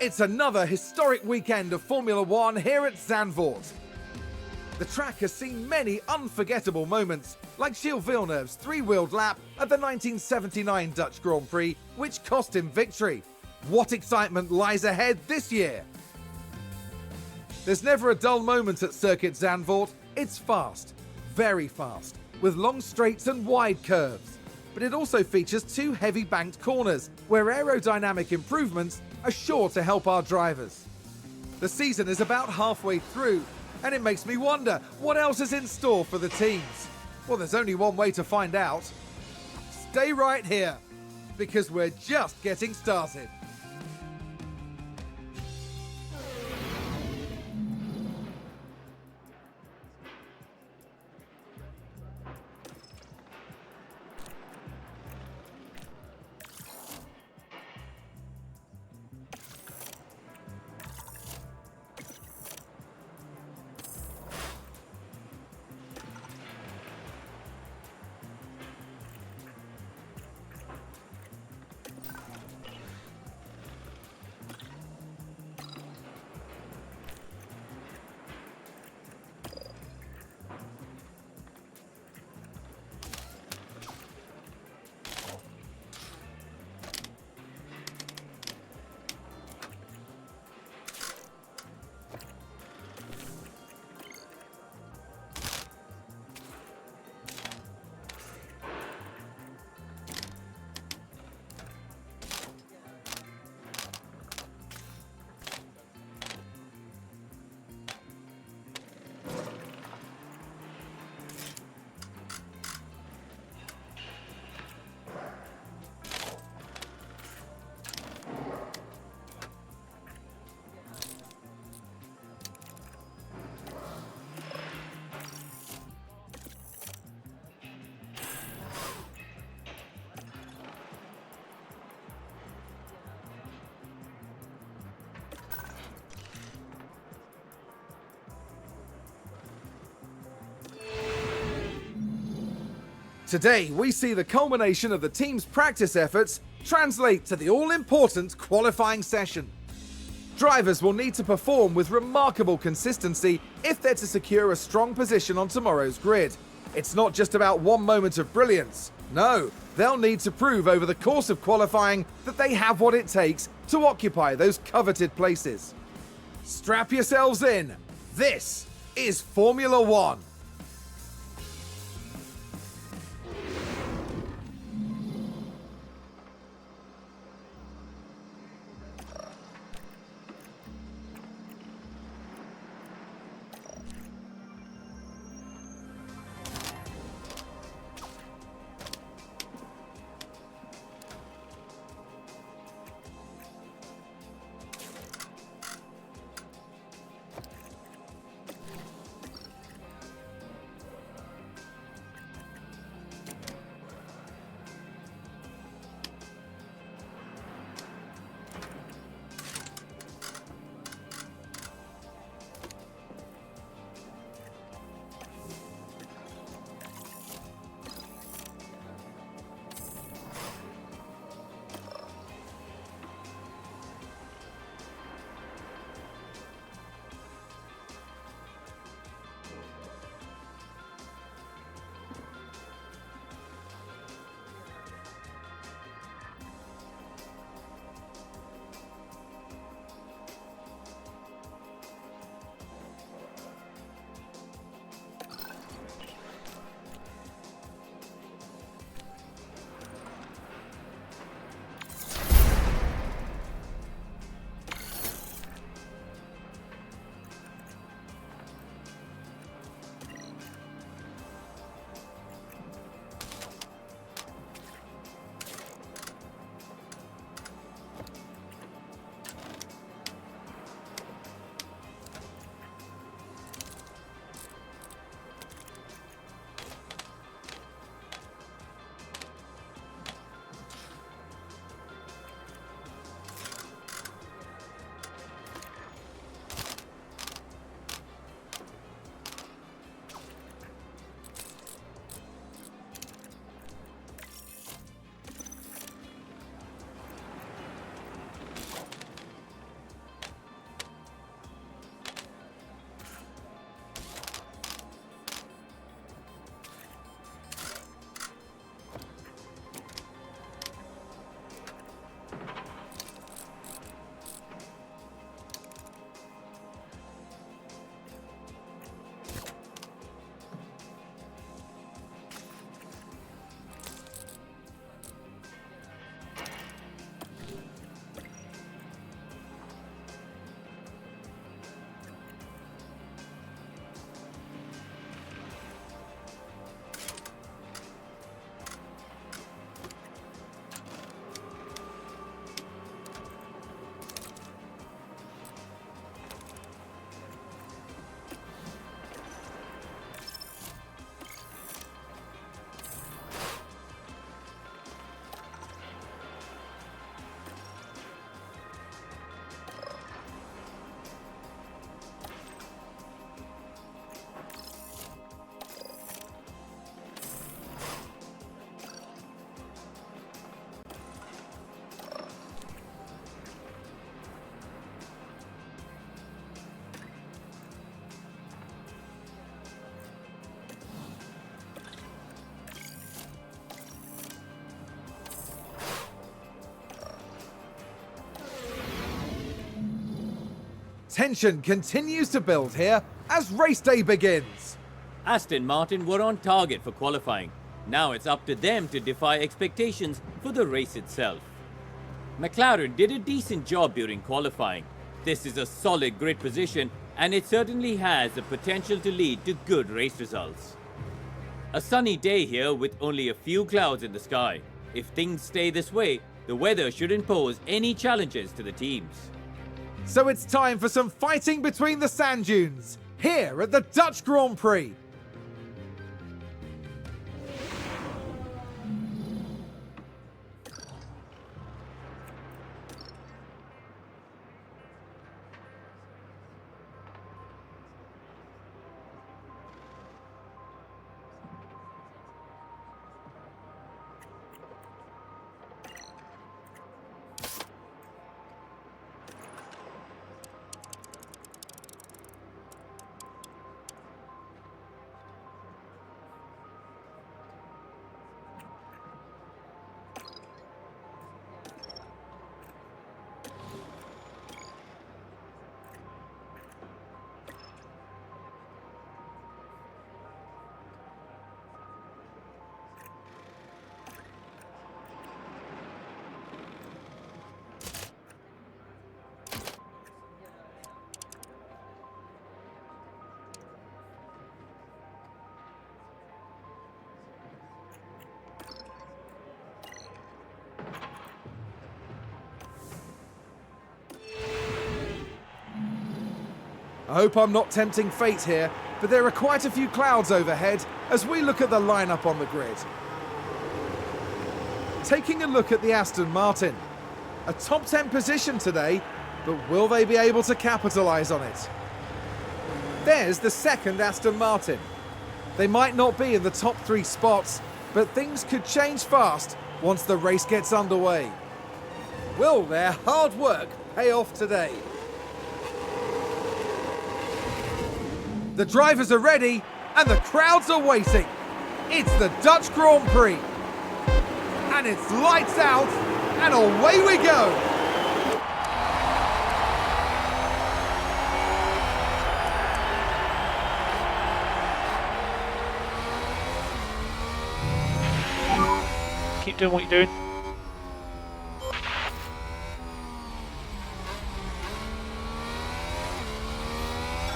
It's another historic weekend of Formula One here at Zandvoort. The track has seen many unforgettable moments, like Gilles Villeneuve's three-wheeled lap at the 1979 Dutch Grand Prix, which cost him victory. What excitement lies ahead this year? There's never a dull moment at Circuit Zandvoort. It's fast, very fast, with long straights and wide curves. But it also features two heavy banked corners, where aerodynamic improvements are sure to help our drivers. The season is about halfway through, and it makes me wonder what else is in store for the teams. Well, there's only one way to find out. Stay right here, because we're just getting started. Today, we see the culmination of the team's practice efforts translate to the all-important qualifying session. Drivers will need to perform with remarkable consistency if they're to secure a strong position on tomorrow's grid. It's not just about one moment of brilliance. No, they'll need to prove over the course of qualifying that they have what it takes to occupy those coveted places. Strap yourselves in. This is Formula One. Tension continues to build here as race day begins. Aston Martin were on target for qualifying. Now it's up to them to defy expectations for the race itself. McLaren did a decent job during qualifying. This is a solid grid position and it certainly has the potential to lead to good race results. A sunny day here with only a few clouds in the sky. If things stay this way, the weather shouldn't pose any challenges to the teams. So it's time for some fighting between the sand dunes here at the Dutch Grand Prix. I hope I'm not tempting fate here, but there are quite a few clouds overhead as we look at the lineup on the grid. Taking a look at the Aston Martin. A top 10 position today, but will they be able to capitalise on it? There's the second Aston Martin. They might not be in the top 3 spots, but things could change fast once the race gets underway. Will their hard work pay off today? The drivers are ready and the crowds are waiting. It's the Dutch Grand Prix. And it's lights out and away we go. Keep doing what you're doing.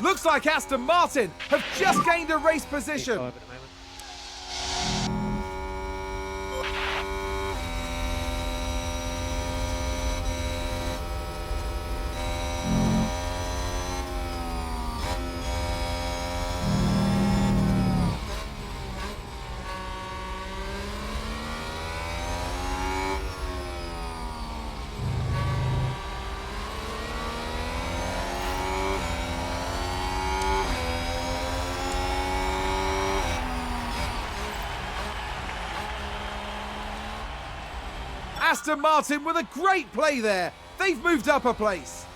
Looks like Aston Martin have just gained a race position. P5 at the moment. Aston Martin with a great play there. They've moved up a place.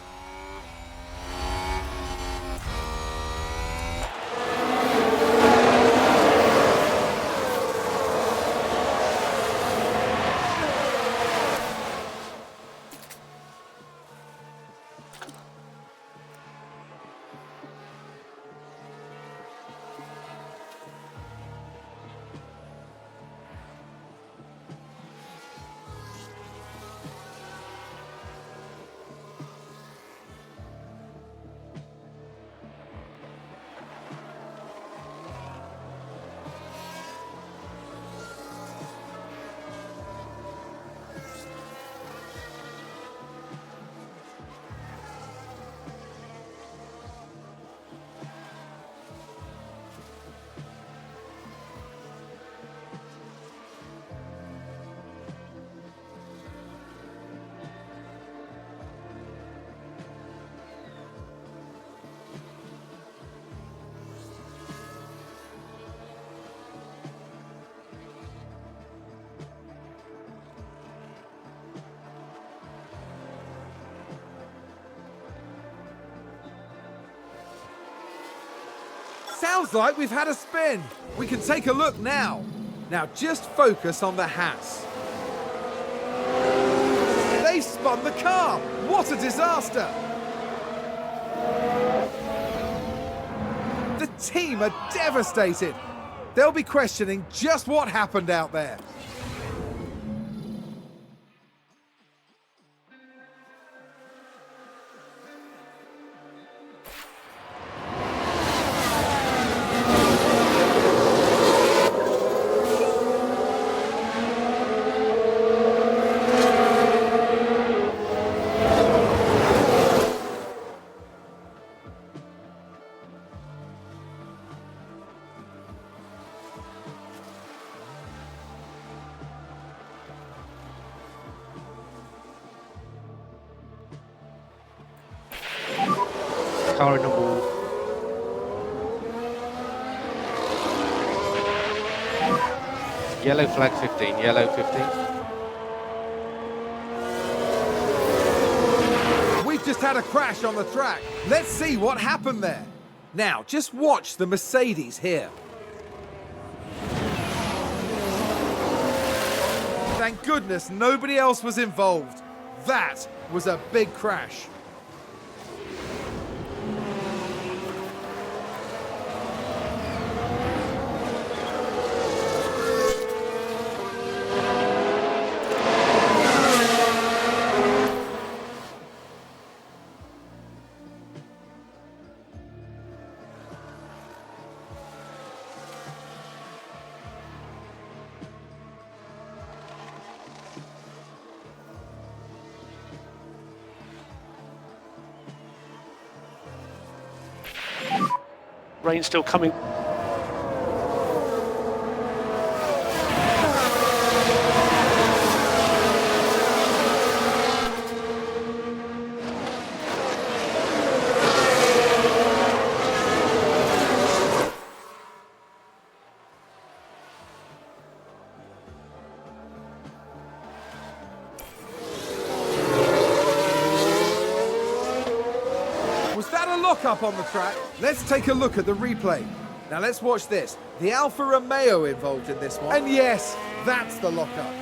Sounds like we've had a spin. We can take a look now. Now just focus on the Haas. They've spun the car. What a disaster. team are devastated. They'll be questioning just what happened out there. Car in the wall. Yellow flag 15, yellow 15. We've just had a crash on the track. Let's see what happened there. Now, just watch the Mercedes here. Thank goodness nobody else was involved. That was a big crash. Rain still coming. Was that a lock-up on the track? Let's take a look at the replay. Now let's watch this. The Alfa Romeo involved in this one. And yes, that's the lock-up.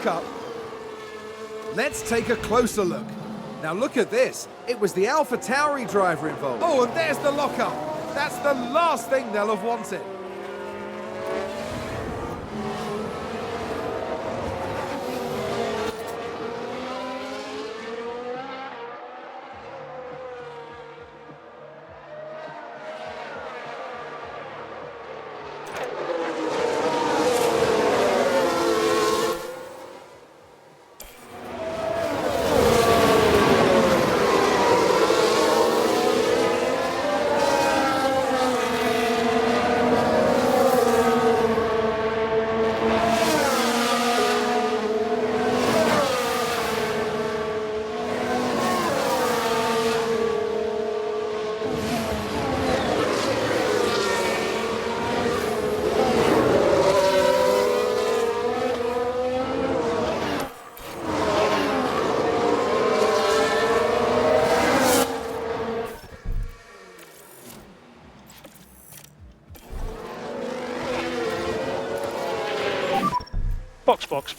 Up. Let's take a closer look. Now look at this. It was the Alpha Tauri driver involved. Oh, and there's the lockup. That's the last thing they'll have wanted. Box.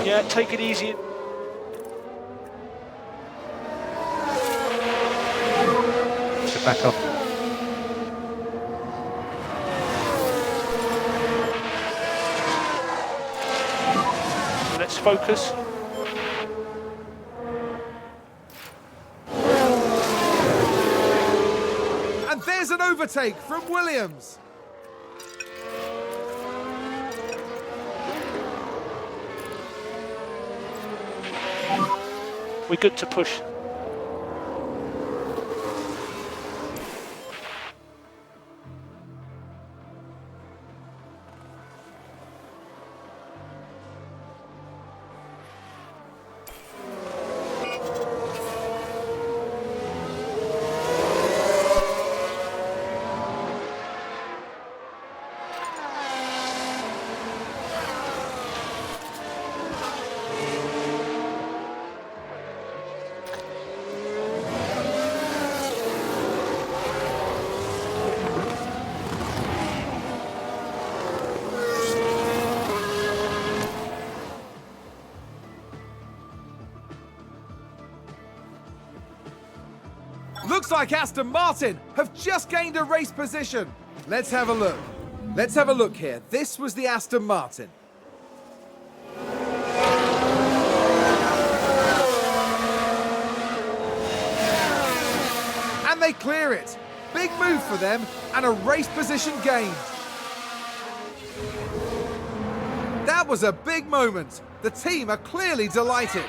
Yeah, take it easy. back off. Let's focus. And there's an overtake from Williams. We're good to push. Looks like Aston Martin have just gained a race position. Let's have a look. Let's have a look here. This was the Aston Martin. And they clear it. Big move for them and a race position gained. That was a big moment. The team are clearly delighted.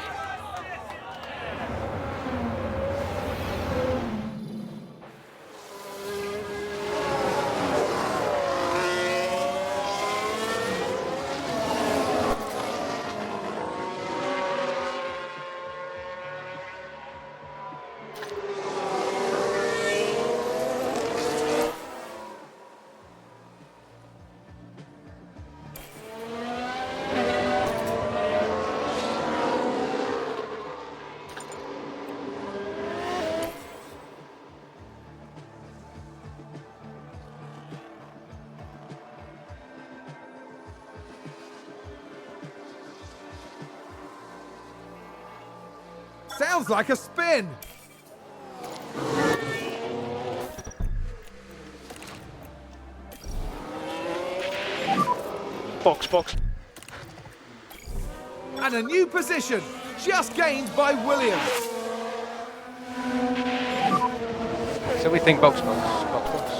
Sounds like a spin. Box, box. And a new position just gained by Williams. So we think box, box, box, box.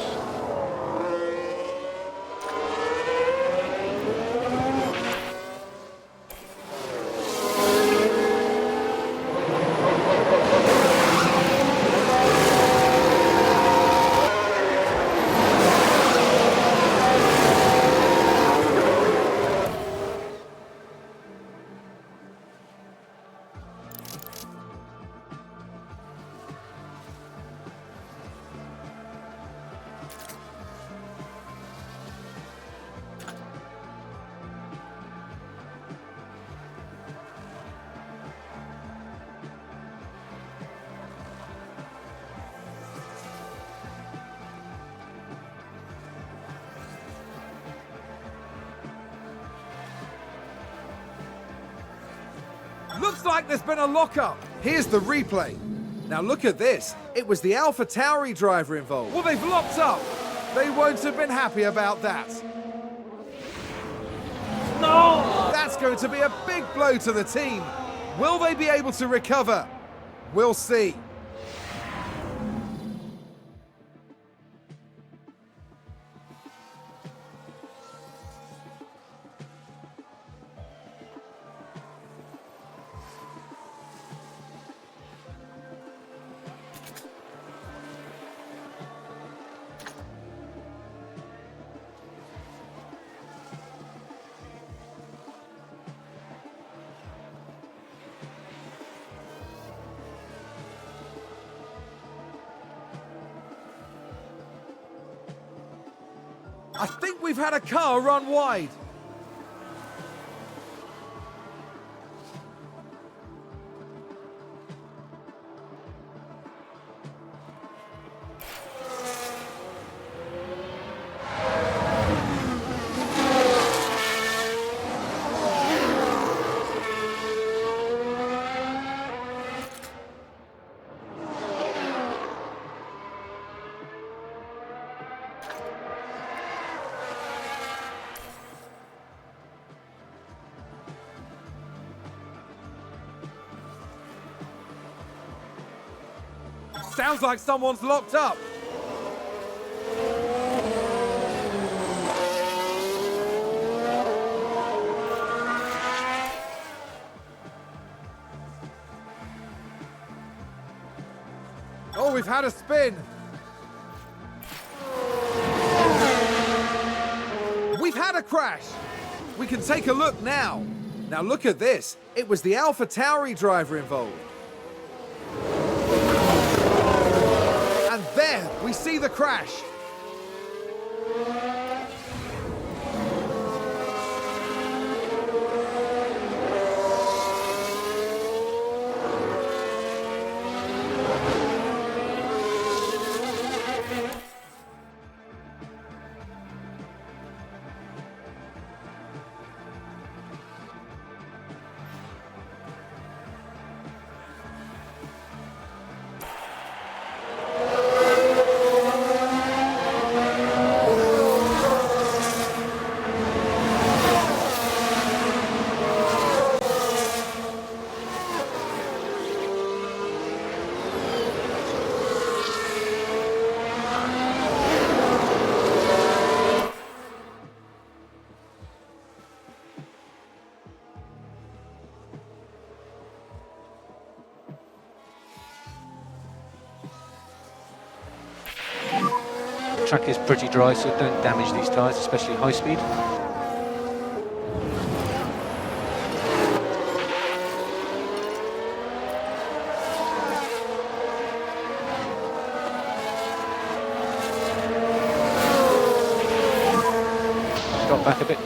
Looks like there's been a lockup. Here's the replay. Now look at this. It was the AlphaTauri driver involved. Well, they've locked up. They won't have been happy about that. No! That's going to be a big blow to the team. Will they be able to recover? We'll see. I think we've had a car run wide. Sounds like someone's locked up. Oh, we've had a spin. We've had a crash. We can take a look now. Now look at this. It was the Alpha Tauri driver involved. And there we see the crash. The track is pretty dry, so don't damage these tyres, especially high speed. Stop back a bit.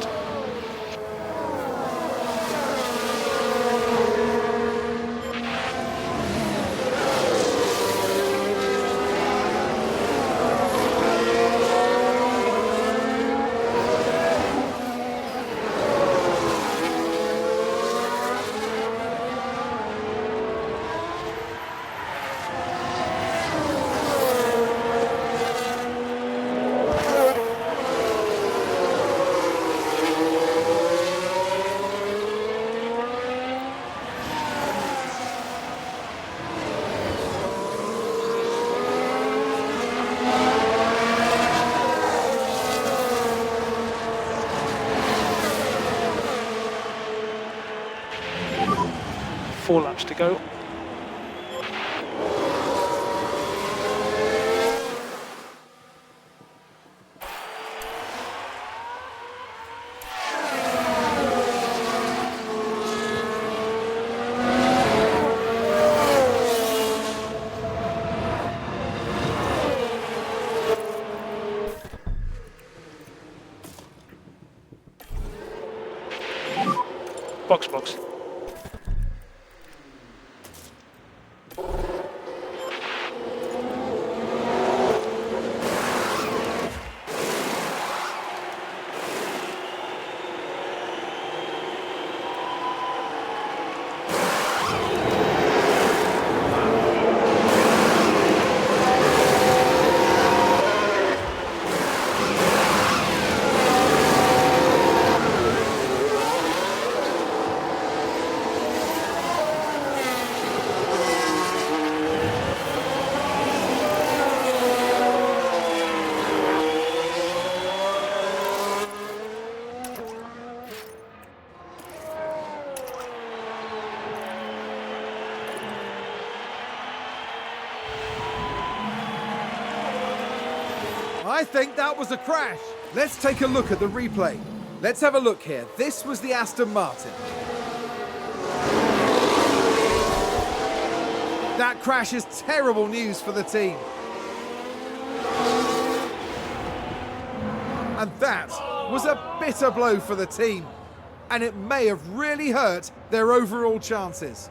Four laps to go. Box. I think that was a crash. Let's take a look at the replay. Let's have a look here. This was the Aston Martin. That crash is terrible news for the team. And that was a bitter blow for the team. And it may have really hurt their overall chances.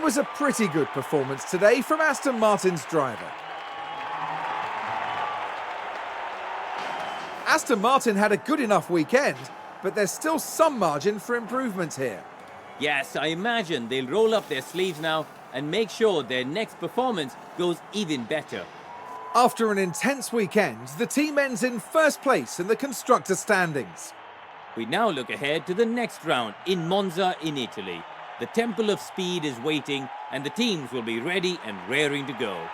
was a pretty good performance today from Aston Martin's driver. Aston Martin had a good enough weekend, but there's still some margin for improvement here. Yes, I imagine they'll roll up their sleeves now and make sure their next performance goes even better. After an intense weekend, the team ends in first place in the constructor standings. We now look ahead to the next round in Monza in Italy. The Temple of Speed is waiting and the teams will be ready and raring to go.